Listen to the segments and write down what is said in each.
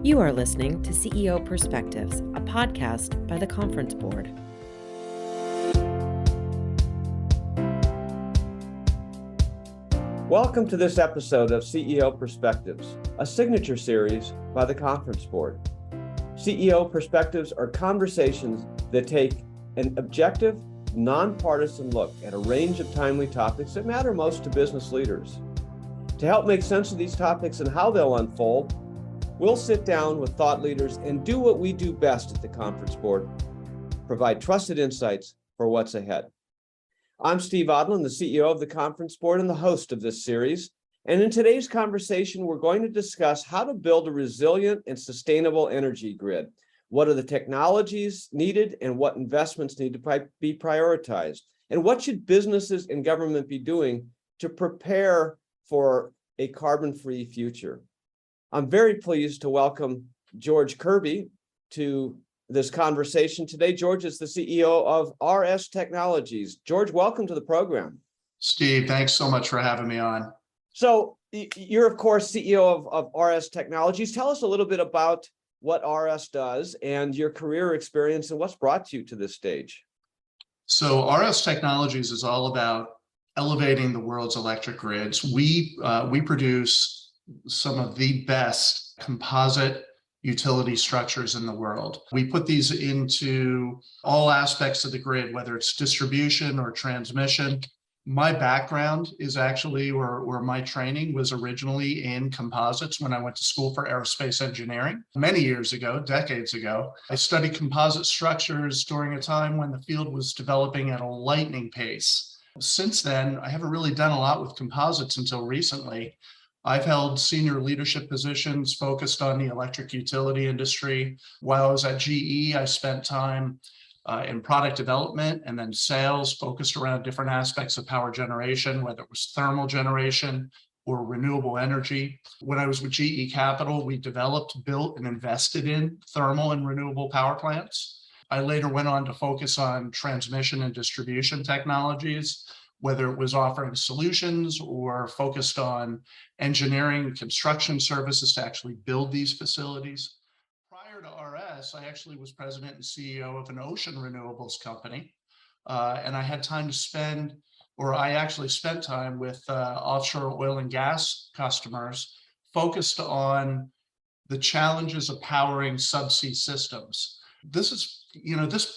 You are listening to CEO Perspectives, a podcast by the Conference Board. Welcome to this episode of CEO Perspectives, a signature series by the Conference Board. CEO Perspectives are conversations that take an objective, nonpartisan look at a range of timely topics that matter most to business leaders. To help make sense of these topics and how they'll unfold, we'll sit down with thought leaders and do what we do best at the Conference Board, provide trusted insights for what's ahead. I'm Steve Odland, the CEO of the Conference Board and the host of this series. And in today's conversation, we're going to discuss how to build a resilient and sustainable energy grid. What are the technologies needed and what investments need to be prioritized? And what should businesses and government be doing to prepare for a carbon-free future? I'm very pleased to welcome George Kirby to this conversation today. George is the CEO of RS Technologies. George, welcome to the program. Steve, thanks so much for having me on. So you're, of course, CEO of RS Technologies. Tell us a little bit about what RS does and your career experience and what's brought you to this stage. So RS Technologies is all about elevating the world's electric grids. We produce some of the best composite utility structures in the world. We put these into all aspects of the grid, whether it's distribution or transmission. My background is actually, or my training was originally in composites when I went to school for aerospace engineering many years ago, decades ago. I studied composite structures during a time when the field was developing at a lightning pace. Since then, I haven't really done a lot with composites until recently. I've held senior leadership positions focused on the electric utility industry. While I was at GE, I spent time in product development and then sales focused around different aspects of power generation, whether it was thermal generation or renewable energy. When I was with GE Capital, we developed, built, and invested in thermal and renewable power plants. I later went on to focus on transmission and distribution technologies, whether it was offering solutions or focused on engineering and construction services to actually build these facilities. Prior to RS, I actually was president and CEO of an ocean renewables company. And I had time to spend, or I actually spent time with offshore oil and gas customers focused on the challenges of powering subsea systems. This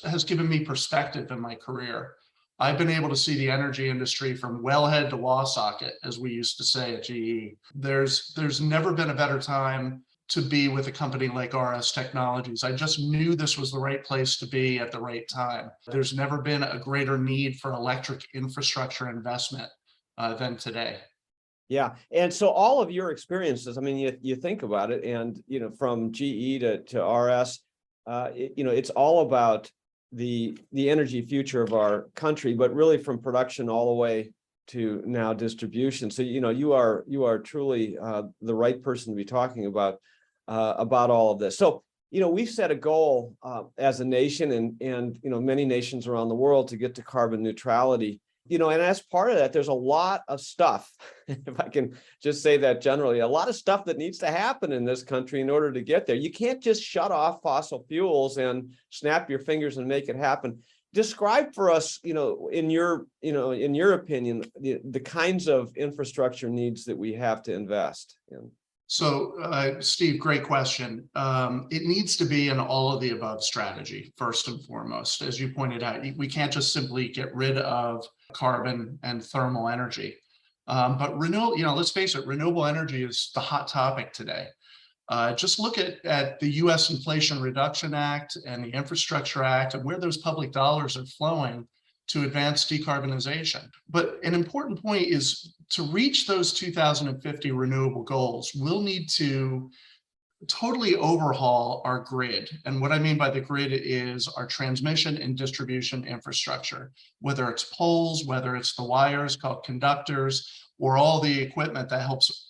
has given me perspective in my career. I've been able to see the energy industry from wellhead to wall socket, as we used to say at GE. There's never been a better time to be with a company like RS Technologies. I just knew this was the right place to be at the right time. There's never been a greater need for electric infrastructure investment than today. Yeah, and so all of your experiences, I mean, you think about it, and from GE to RS, it's all about the energy future of our country, but really from production all the way to now distribution. So you are truly the right person to be talking about all of this. So we've set a goal as a nation and many nations around the world to get to carbon neutrality. And as part of that, there's a lot of stuff, if I can just say that generally, a lot of stuff that needs to happen in this country in order to get there. You can't just shut off fossil fuels and snap your fingers and make it happen. Describe for us, in your opinion, the kinds of infrastructure needs that we have to invest in. So, Steve, great question. It needs to be an all of the above strategy, first and foremost. As you pointed out, we can't just simply get rid of carbon and thermal energy. But let's face it, renewable energy is the hot topic today. Just look at the U.S. Inflation Reduction Act and the Infrastructure Act and where those public dollars are flowing to advance decarbonization. But an important point is to reach those 2050 renewable goals, we'll need to totally overhaul our grid. And what I mean by the grid is our transmission and distribution infrastructure, whether it's poles, whether it's the wires called conductors, or all the equipment that helps,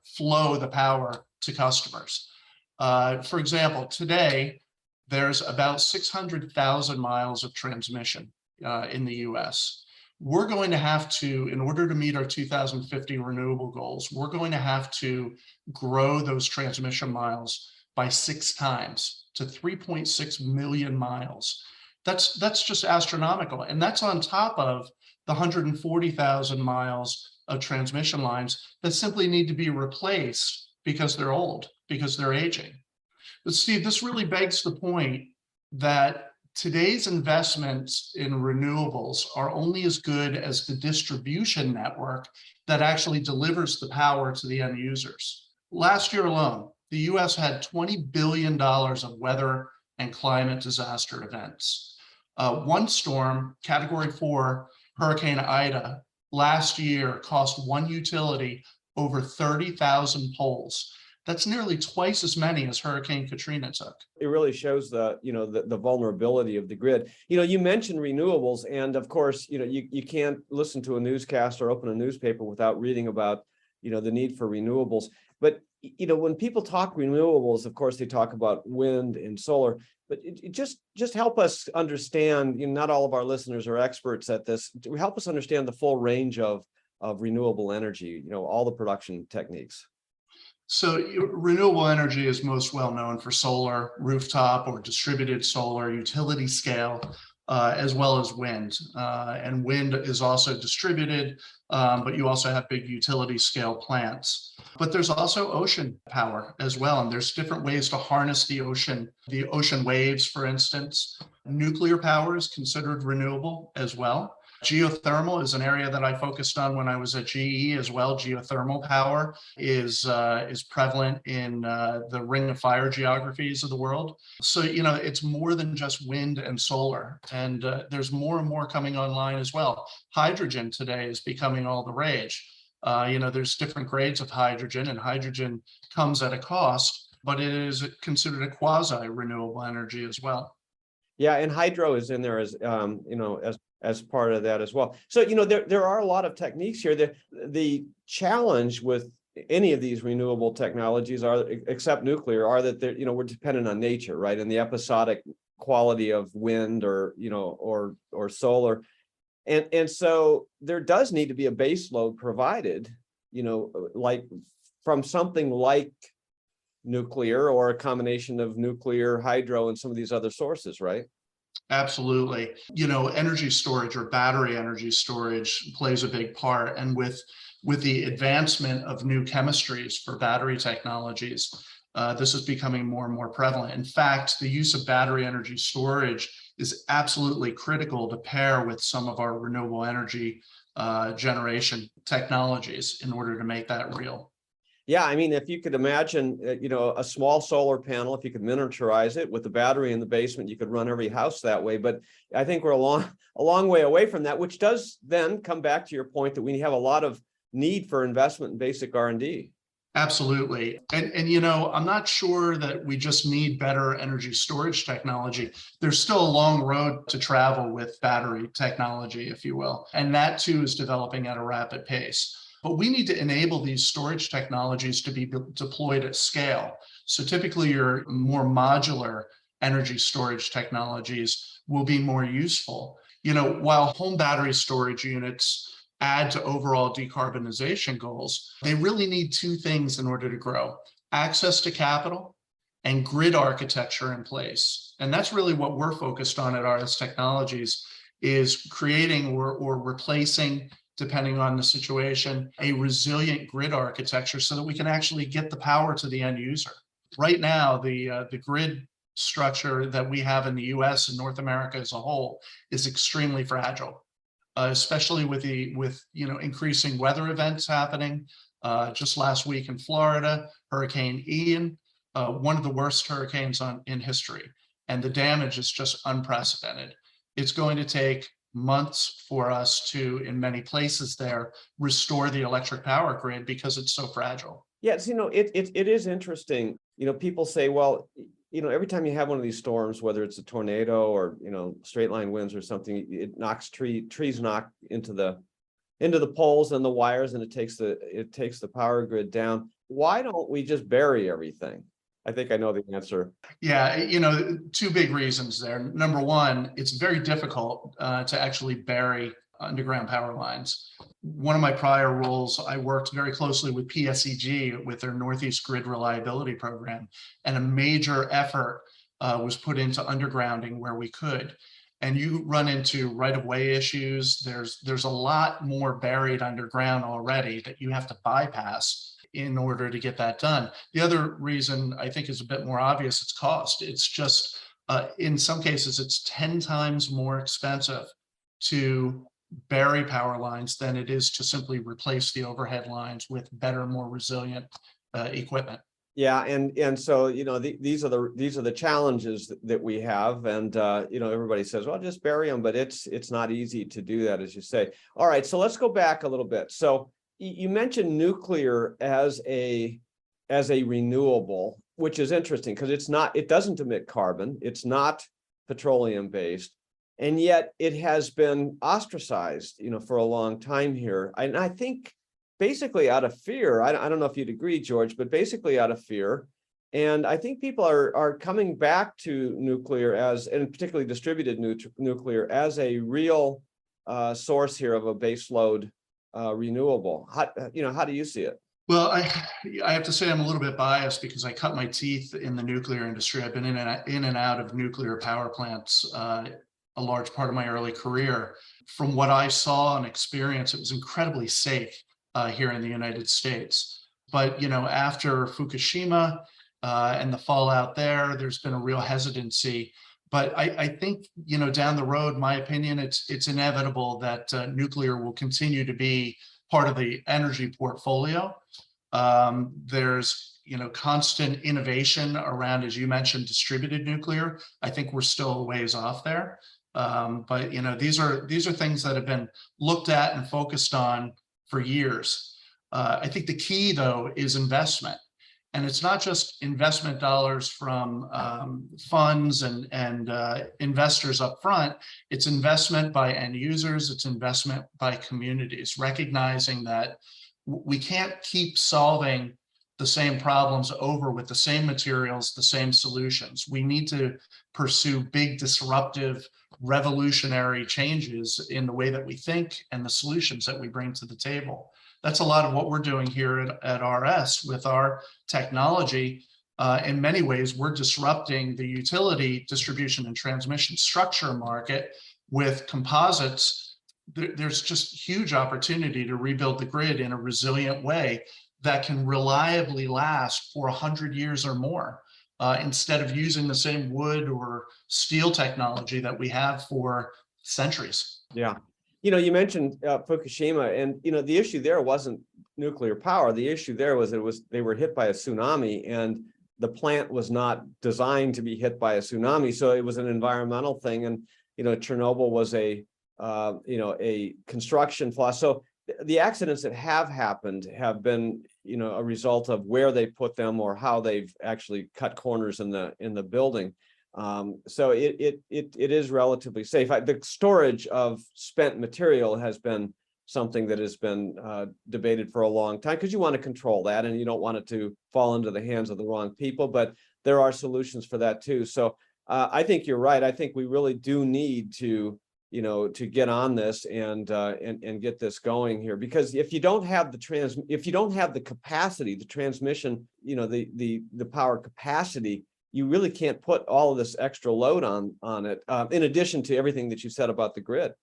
flow the power to customers. For example, today, there's about 600,000 miles of transmission in the US. We're going to have to, in order to meet our 2050 renewable goals, we're going to have to grow those transmission miles by 6 times to 3.6 million miles. That's just astronomical. And that's on top of the 140,000 miles of transmission lines that simply need to be replaced because they're old, because they're aging. But Steve, this really begs the point that today's investments in renewables are only as good as the distribution network that actually delivers the power to the end users. Last year alone, the US had $20 billion of weather and climate disaster events. One storm, Category 4, Hurricane Ida, last year cost one utility over 30,000 poles. That's nearly twice as many as Hurricane Katrina took. It really shows the vulnerability of the grid. You mentioned renewables, and of course, you can't listen to a newscast or open a newspaper without reading about, the need for renewables. But, when people talk renewables, of course, they talk about wind and solar, but it just help us understand, not all of our listeners are experts at this, to help us understand the full range of renewable energy, all the production techniques. So renewable energy is most well known for solar, rooftop or distributed solar, utility scale, as well as wind. And wind is also distributed, but you also have big utility scale plants. But there's also ocean power as well. And there's different ways to harness the ocean waves, for instance. Nuclear power is considered renewable as well. Geothermal is an area that I focused on when I was at GE as well. Geothermal power is prevalent in the ring of fire geographies of the world. So, it's more than just wind and solar. And there's more and more coming online as well. Hydrogen today is becoming all the rage. There's different grades of hydrogen, and hydrogen comes at a cost, but it is considered a quasi-renewable energy as well. Yeah, and hydro is in there as part of that as well. So, there are a lot of techniques here. The challenge with any of these renewable technologies except nuclear, are that we're dependent on nature, right? And the episodic quality of wind or solar. And so there does need to be a base load provided, like from something like nuclear or a combination of nuclear, hydro, and some of these other sources, right? Absolutely. Energy storage or battery energy storage plays a big part. And with the advancement of new chemistries for battery technologies, this is becoming more and more prevalent. In fact, the use of battery energy storage is absolutely critical to pair with some of our renewable energy generation technologies in order to make that real. Yeah, I mean, if you could imagine, a small solar panel, if you could miniaturize it with the battery in the basement, you could run every house that way. But I think we're a long way away from that, which does then come back to your point that we have a lot of need for investment in basic R&D. Absolutely. And I'm not sure that we just need better energy storage technology. There's still a long road to travel with battery technology, if you will. And that too is developing at a rapid pace. But we need to enable these storage technologies to be deployed at scale. So typically your more modular energy storage technologies will be more useful. While home battery storage units add to overall decarbonization goals, they really need two things in order to grow: access to capital and grid architecture in place. And that's really what we're focused on at RS Technologies, is creating or replacing, depending on the situation, a resilient grid architecture so that we can actually get the power to the end user. Right now, the grid structure that we have in the US and North America as a whole is extremely fragile, especially with increasing weather events happening. Just last week in Florida, Hurricane Ian, one of the worst hurricanes in history, and the damage is just unprecedented. It's going to take months for us to, in many places there, restore the electric power grid because it's so fragile. Yes, it is interesting. People say, well, every time you have one of these storms, whether it's a tornado or straight line winds or something, it knocks trees knock into the poles and the wires, and it takes the power grid down. Why don't we just bury everything? I think I know the answer. Yeah, two big reasons there. Number one, it's very difficult to actually bury underground power lines. One of my prior roles, I worked very closely with PSEG with their Northeast Grid Reliability Program, and a major effort was put into undergrounding where we could. And you run into right-of-way issues. There's a lot more buried underground already that you have to bypass in order to get that done. The other reason I think is a bit more obvious, it's cost. It's just, in some cases, it's 10 times more expensive to bury power lines than it is to simply replace the overhead lines with better, more resilient equipment. Yeah, and so these are the challenges that we have, and everybody says, well, just bury them, but it's not easy to do that, as you say. All right, so let's go back a little bit. So you mentioned nuclear as a renewable, which is interesting because it doesn't emit carbon, it's not petroleum based, and yet it has been ostracized, for a long time here. And I think basically out of fear, I don't know if you'd agree, George, but basically out of fear. And I think people are coming back to nuclear and particularly distributed nuclear as a real source here of a baseload renewable. How do you see it? Well, I have to say I'm a little bit biased because I cut my teeth in the nuclear industry. I've been in and out of nuclear power plants a large part of my early career. From what I saw and experienced, it was incredibly safe here in the United States. But, after Fukushima and the fallout there's been a real hesitancy. But I think, down the road, my opinion, it's inevitable that nuclear will continue to be part of the energy portfolio. There's, constant innovation around, as you mentioned, distributed nuclear. I think we're still a ways off there. But, these are things that have been looked at and focused on for years. I think the key, though, is investment. And it's not just investment dollars from funds and investors up front. It's investment by end users. It's investment by communities, recognizing that we can't keep solving the same problems over with the same materials, the same solutions. We need to pursue big, disruptive, revolutionary changes in the way that we think and the solutions that we bring to the table. That's a lot of what we're doing here at RS with our technology. In many ways, we're disrupting the utility distribution and transmission structure market with composites. There's just huge opportunity to rebuild the grid in a resilient way that can reliably last for 100 years or more, instead of using the same wood or steel technology that we have for centuries. Yeah. You mentioned Fukushima, and the issue there wasn't nuclear power. The issue there was they were hit by a tsunami, and the plant was not designed to be hit by a tsunami. So it was an environmental thing, and Chernobyl was a construction flaw. So the accidents that have happened have been a result of where they put them or how they've actually cut corners in the building. So it is relatively safe. The storage of spent material has been something that has been debated for a long time because you want to control that and you don't want it to fall into the hands of the wrong people, but there are solutions for that too. So I think you're right. I think we really do need to get on this and get this going here, because if you don't have the capacity, the transmission, the power capacity, you really can't put all of this extra load on it, in addition to everything that you said about the grid.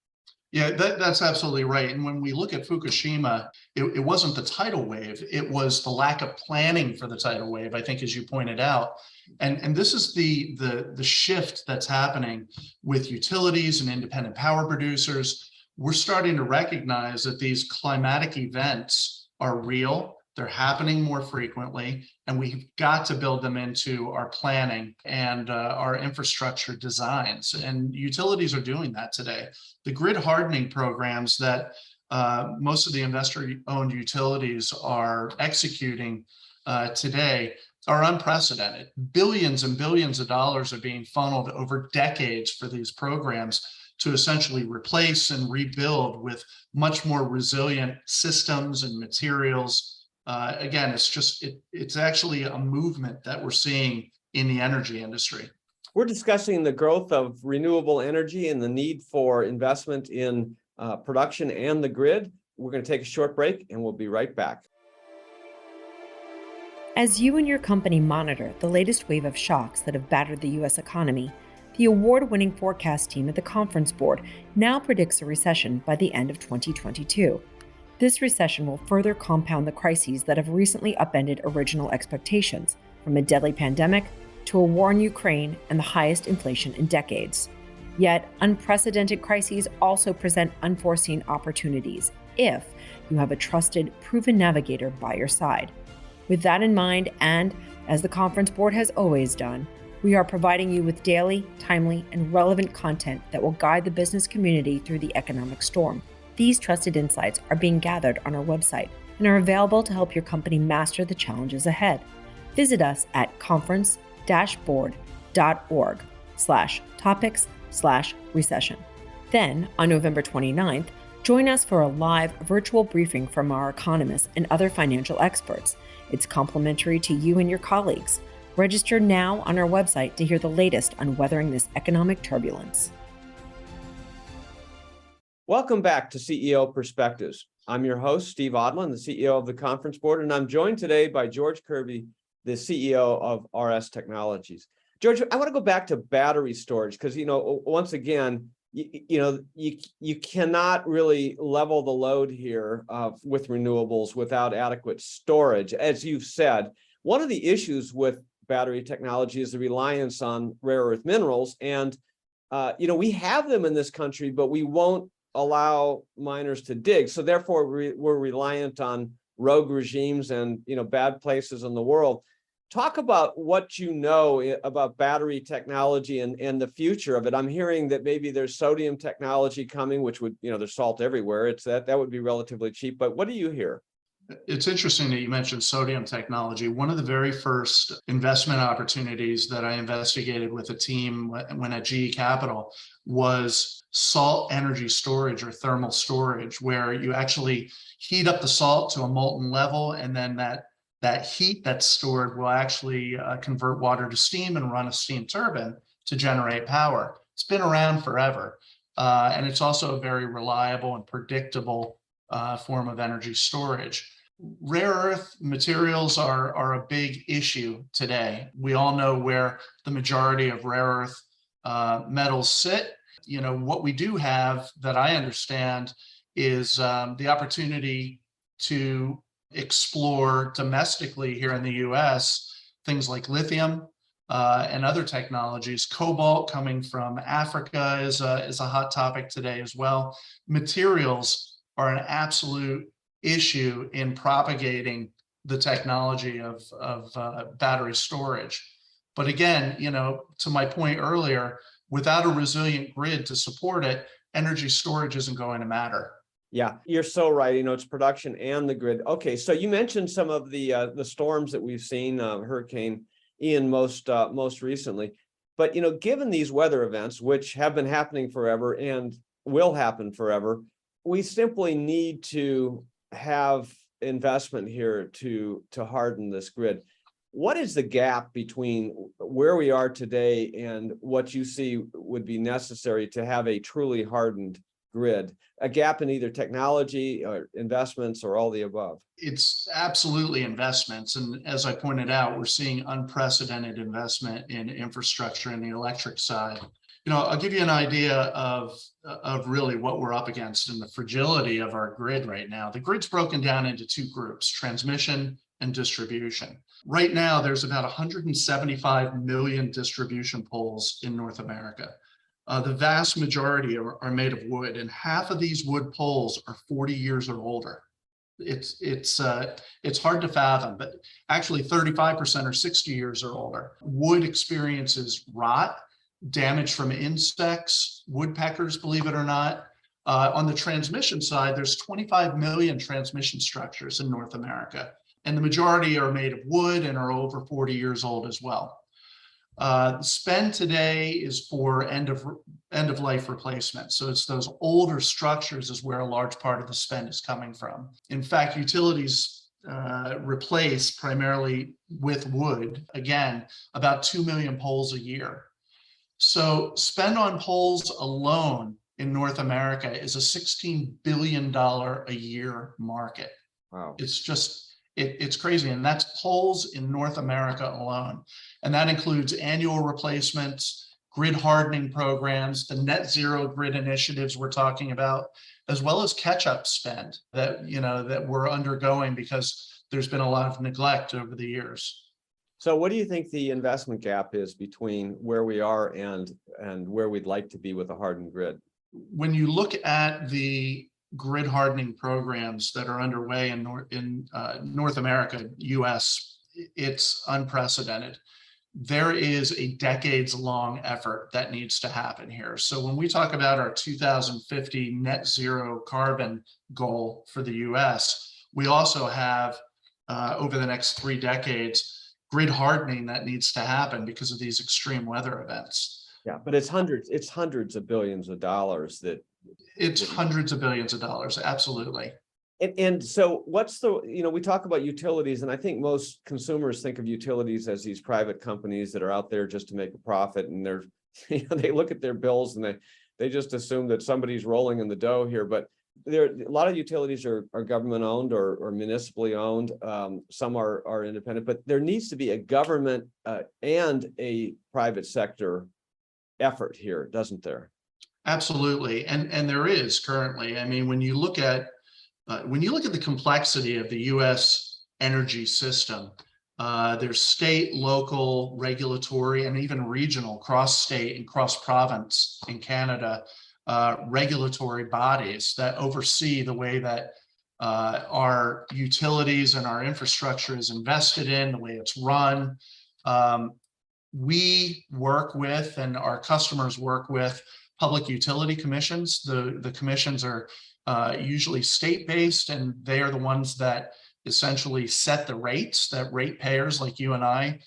Yeah, that's absolutely right. And when we look at Fukushima, it wasn't the tidal wave, it was the lack of planning for the tidal wave, I think, as you pointed out. And this is the shift that's happening with utilities and independent power producers. We're starting to recognize that these climatic events are real. They're happening more frequently, and we've got to build them into our planning and our infrastructure designs. And utilities are doing that today. The grid hardening programs that most of the investor-owned utilities are executing today are unprecedented. Billions and billions of dollars are being funneled over decades for these programs to essentially replace and rebuild with much more resilient systems and materials. Again, it's actually a movement that we're seeing in the energy industry. We're discussing the growth of renewable energy and the need for investment in production and the grid. We're going to take a short break and we'll be right back. As you and your company monitor the latest wave of shocks that have battered the U.S. economy, the award-winning forecast team at the Conference Board now predicts a recession by the end of 2022. This recession will further compound the crises that have recently upended original expectations, from a deadly pandemic to a war in Ukraine and the highest inflation in decades. Yet, unprecedented crises also present unforeseen opportunities if you have a trusted, proven navigator by your side. With that in mind, and as the Conference Board has always done, we are providing you with daily, timely, and relevant content that will guide the business community through the economic storm. These trusted insights are being gathered on our website and are available to help your company master the challenges ahead. Visit us at conference-board.org/topics/recession. Then, on November 29th, join us for a live virtual briefing from our economists and other financial experts. It's complimentary to you and your colleagues. Register now on our website to hear the latest on weathering this economic turbulence. Welcome back to CEO Perspectives. I'm your host, Steve Odland, the CEO of the Conference Board, and I'm joined today by George Kirby, the CEO of RS Technologies. George, I want to go back to battery storage because, once again, you cannot really level the load here with renewables without adequate storage. As you've said, one of the issues with battery technology is the reliance on rare earth minerals. And, we have them in this country, but we won't allow miners to dig. So therefore, we're reliant on rogue regimes and, bad places in the world. Talk about what you know about battery technology and the future of it. I'm hearing that maybe there's sodium technology coming, which would, there's salt everywhere. That would be relatively cheap. But what do you hear? It's interesting that you mentioned sodium technology. One of the very first investment opportunities that I investigated with a team when at GE Capital was salt energy storage or thermal storage, where you actually heat up the salt to a molten level, and then that heat that's stored will actually convert water to steam and run a steam turbine to generate power. It's been around forever. And it's also a very reliable and predictable form of energy storage. Rare earth materials are a big issue today. We all know where the majority of rare earth metals sit. What we do have that I understand is the opportunity to explore domestically here in the US, things like lithium and other technologies. Cobalt coming from Africa is a hot topic today as well. Materials are an absolute issue in propagating the technology of battery storage. But again, to my point earlier, without a resilient grid to support it, energy storage isn't going to matter. Yeah, you're so right. It's production and the grid. Okay, so you mentioned some of the storms that we've seen, Hurricane Ian most recently. But given these weather events, which have been happening forever and will happen forever, we simply need to have investment here to harden this grid. What is the gap between where we are today and what you see would be necessary to have a truly hardened grid? A gap in either technology or investments or all the above? It's absolutely investments. And as I pointed out, we're seeing unprecedented investment in infrastructure in the electric side. I'll give you an idea of really what we're up against and the fragility of our grid right now. The grid's broken down into two groups, transmission and distribution. Right now, there's about 175 million distribution poles in North America. The vast majority are made of wood, and half of these wood poles are 40 years or older. It's hard to fathom, but actually 35% are 60 years or older. Wood experiences rot, damage from insects, woodpeckers, believe it or not. On the transmission side, there's 25 million transmission structures in North America, and the majority are made of wood and are over 40 years old as well. Spend today is for end of life replacement. So it's those older structures is where a large part of the spend is coming from. In fact, utilities replace primarily with wood, again, about 2 million poles a year. So spend on poles alone in North America is a $16 billion a year market. Wow. It's just, it's crazy. And that's poles in North America alone. And that includes annual replacements, grid hardening programs, the net zero grid initiatives we're talking about, as well as catch-up spend that, that we're undergoing because there's been a lot of neglect over the years. So what do you think the investment gap is between where we are and where we'd like to be with a hardened grid? When you look at the grid hardening programs that are underway in North America, US, it's unprecedented. There is a decades-long effort that needs to happen here. So when we talk about our 2050 net zero carbon goal for the US, we also have over the next 3 decades grid hardening that needs to happen because of these extreme weather events. Yeah, but it's hundreds of billions of dollars that. It's hundreds of billions of dollars, absolutely. And so what's the, we talk about utilities, and I think most consumers think of utilities as these private companies that are out there just to make a profit, and they're, they look at their bills and they just assume that somebody's rolling in the dough here. But a lot of utilities are government owned or municipally owned. Some are independent, but there needs to be a government and a private sector effort here, doesn't there? Absolutely, and there is currently. I mean, when you look at the complexity of the U.S. energy system, there's state, local, regulatory, and even regional, cross-state and cross-province in Canada, regulatory bodies that oversee the way that our utilities and our infrastructure is invested in, the way it's run. We work with, and our customers work with, public utility commissions. The commissions are usually state-based, and they are the ones that essentially set the rates that ratepayers like you and I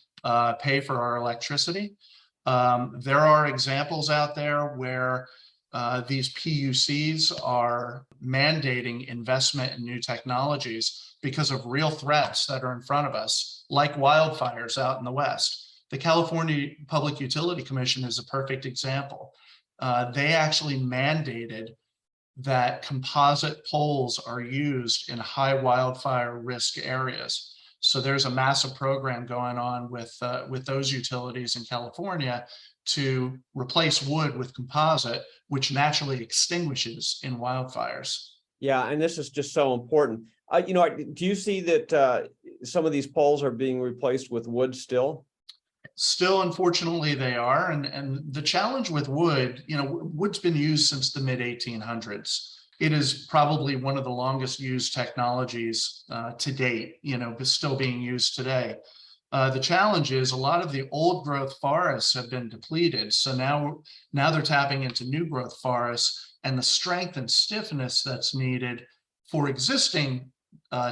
pay for our electricity. There are examples out there where these PUCs are mandating investment in new technologies because of real threats that are in front of us, like wildfires out in the West. The California Public Utility Commission is a perfect example. They actually mandated that composite poles are used in high wildfire risk areas. So there's a massive program going on with those utilities in California to replace wood with composite, which naturally extinguishes in wildfires. Yeah, and this is just so important. Do you see that some of these poles are being replaced with wood still? Still, unfortunately, they are. And the challenge with wood, wood's been used since the mid-1800s. It is probably one of the longest used technologies to date, but still being used today. The challenge is a lot of the old growth forests have been depleted. So now they're tapping into new growth forests, and the strength and stiffness that's needed for existing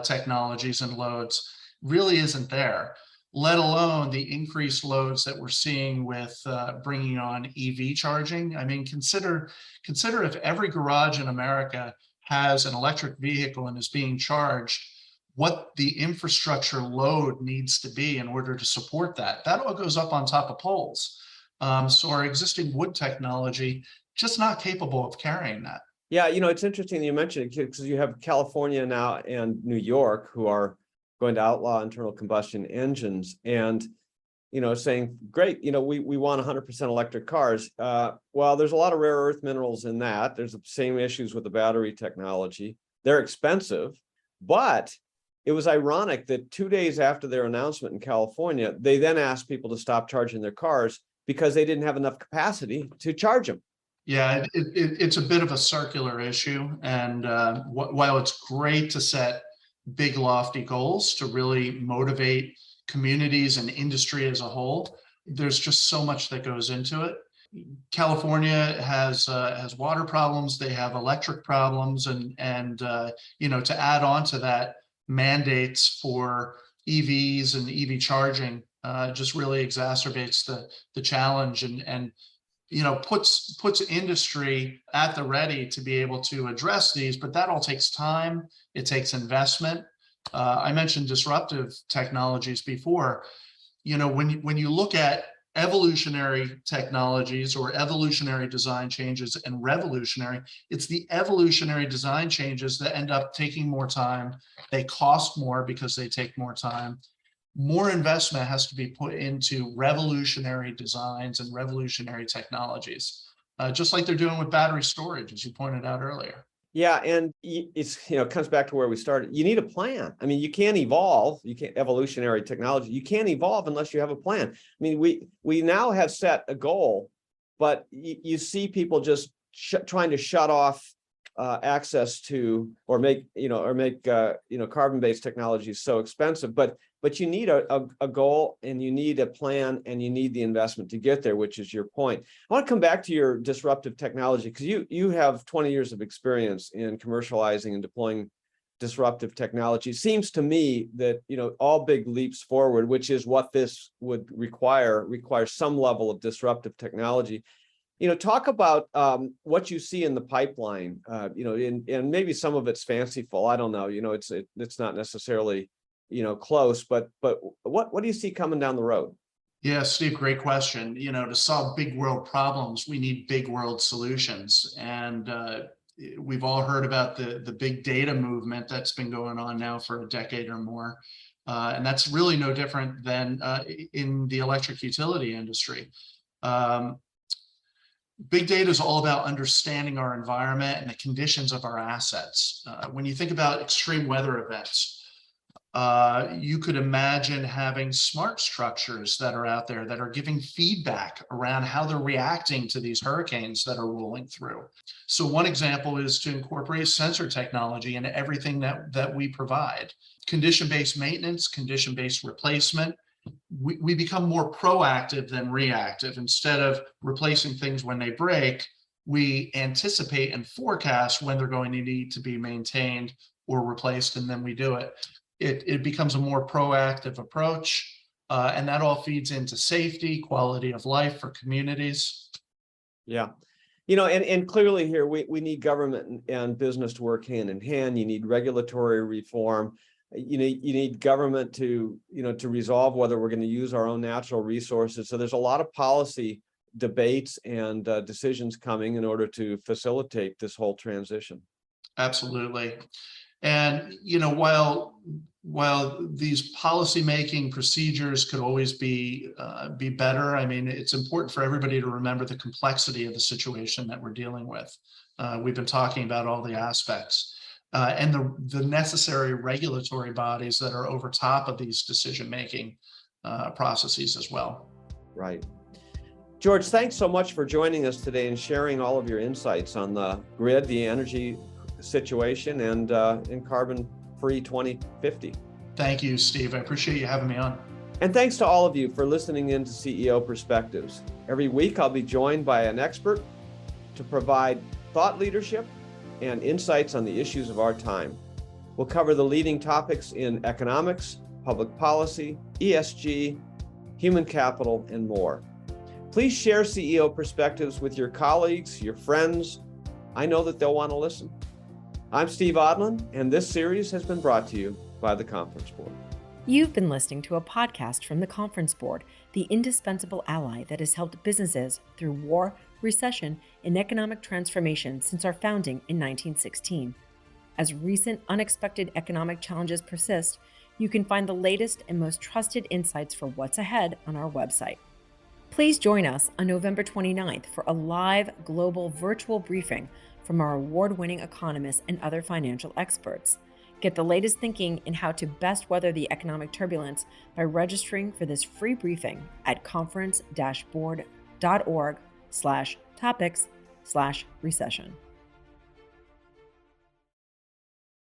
technologies and loads really isn't there, let alone the increased loads that we're seeing with bringing on EV charging. I mean, consider if every garage in America has an electric vehicle and is being charged, what the infrastructure load needs to be in order to support that. That all goes up on top of poles. So our existing wood technology just not capable of carrying that. Yeah, it's interesting that you mentioned it because you have California now and New York who are going to outlaw internal combustion engines and, saying, great, we want 100% electric cars. Well, there's a lot of rare earth minerals in that. There's the same issues with the battery technology. They're expensive, but it was ironic that 2 days after their announcement in California, they then asked people to stop charging their cars because they didn't have enough capacity to charge them. Yeah, it's a bit of a circular issue. And while it's great to set big, lofty goals to really motivate communities and industry as a whole, there's just so much that goes into it. California has water problems, they have electric problems, and to add on to that, mandates for EVs and EV charging just really exacerbates the challenge and puts industry at the ready to be able to address these, but that all takes time. It takes investment. I mentioned disruptive technologies before. When you look at evolutionary technologies or evolutionary design changes and revolutionary. It's the evolutionary design changes that end up taking more time. They cost more because they take more time. More investment has to be put into revolutionary designs and revolutionary technologies, just like they're doing with battery storage, as you pointed out earlier. Yeah, and it's, it comes back to where we started. You need a plan. I mean, you can't evolve. You can't evolutionary technology. You can't evolve unless you have a plan. I mean, we now have set a goal, but you see people just trying to shut off access to or make carbon-based technologies so expensive. But you need a goal, and you need a plan, and you need the investment to get there, which is your point. I want to come back to your disruptive technology, because you have 20 years of experience in commercializing and deploying disruptive technology. It seems to me that all big leaps forward, which is what this would require some level of disruptive technology. Talk about what you see in the pipeline. And maybe some of it's fanciful. I don't know. It's not necessarily close, but what do you see coming down the road? Yeah, Steve, great question. To solve big world problems, we need big world solutions. And we've all heard about the big data movement that's been going on now for a decade or more. And that's really no different than in the electric utility industry. Big data is all about understanding our environment and the conditions of our assets. When you think about extreme weather events, you could imagine having smart structures that are out there that are giving feedback around how they're reacting to these hurricanes that are rolling through. So one example is to incorporate sensor technology into everything that we provide. Condition-based maintenance, condition-based replacement. We become more proactive than reactive. Instead of replacing things when they break, we anticipate and forecast when they're going to need to be maintained or replaced, and then we do it. It becomes a more proactive approach, and that all feeds into safety, quality of life for communities. Yeah. And clearly here, we need government and business to work hand in hand. You need regulatory reform. You need government to resolve whether we're going to use our own natural resources. So there's a lot of policy debates and decisions coming in order to facilitate this whole transition. Absolutely. And while these policymaking procedures could always be better, I mean, it's important for everybody to remember the complexity of the situation that we're dealing with. We've been talking about all the aspects and the necessary regulatory bodies that are over top of these decision-making processes as well. Right. George, thanks so much for joining us today and sharing all of your insights on the grid, the energy situation, and in carbon-free 2050. Thank you, Steve. I appreciate you having me on. And thanks to all of you for listening in to CEO Perspectives. Every week, I'll be joined by an expert to provide thought leadership and insights on the issues of our time. We'll cover the leading topics in economics, public policy, ESG, human capital, and more. Please share CEO Perspectives with your colleagues, your friends. I know that they'll want to listen. I'm Steve Odland, and this series has been brought to you by the Conference Board. You've been listening to a podcast from the Conference Board, the indispensable ally that has helped businesses through war, recession, and economic transformation since our founding in 1916. As recent unexpected economic challenges persist, you can find the latest and most trusted insights for what's ahead on our website. Please join us on November 29th for a live global virtual briefing from our award-winning economists and other financial experts. Get the latest thinking in how to best weather the economic turbulence by registering for this free briefing at conference-board.org/topics/recession.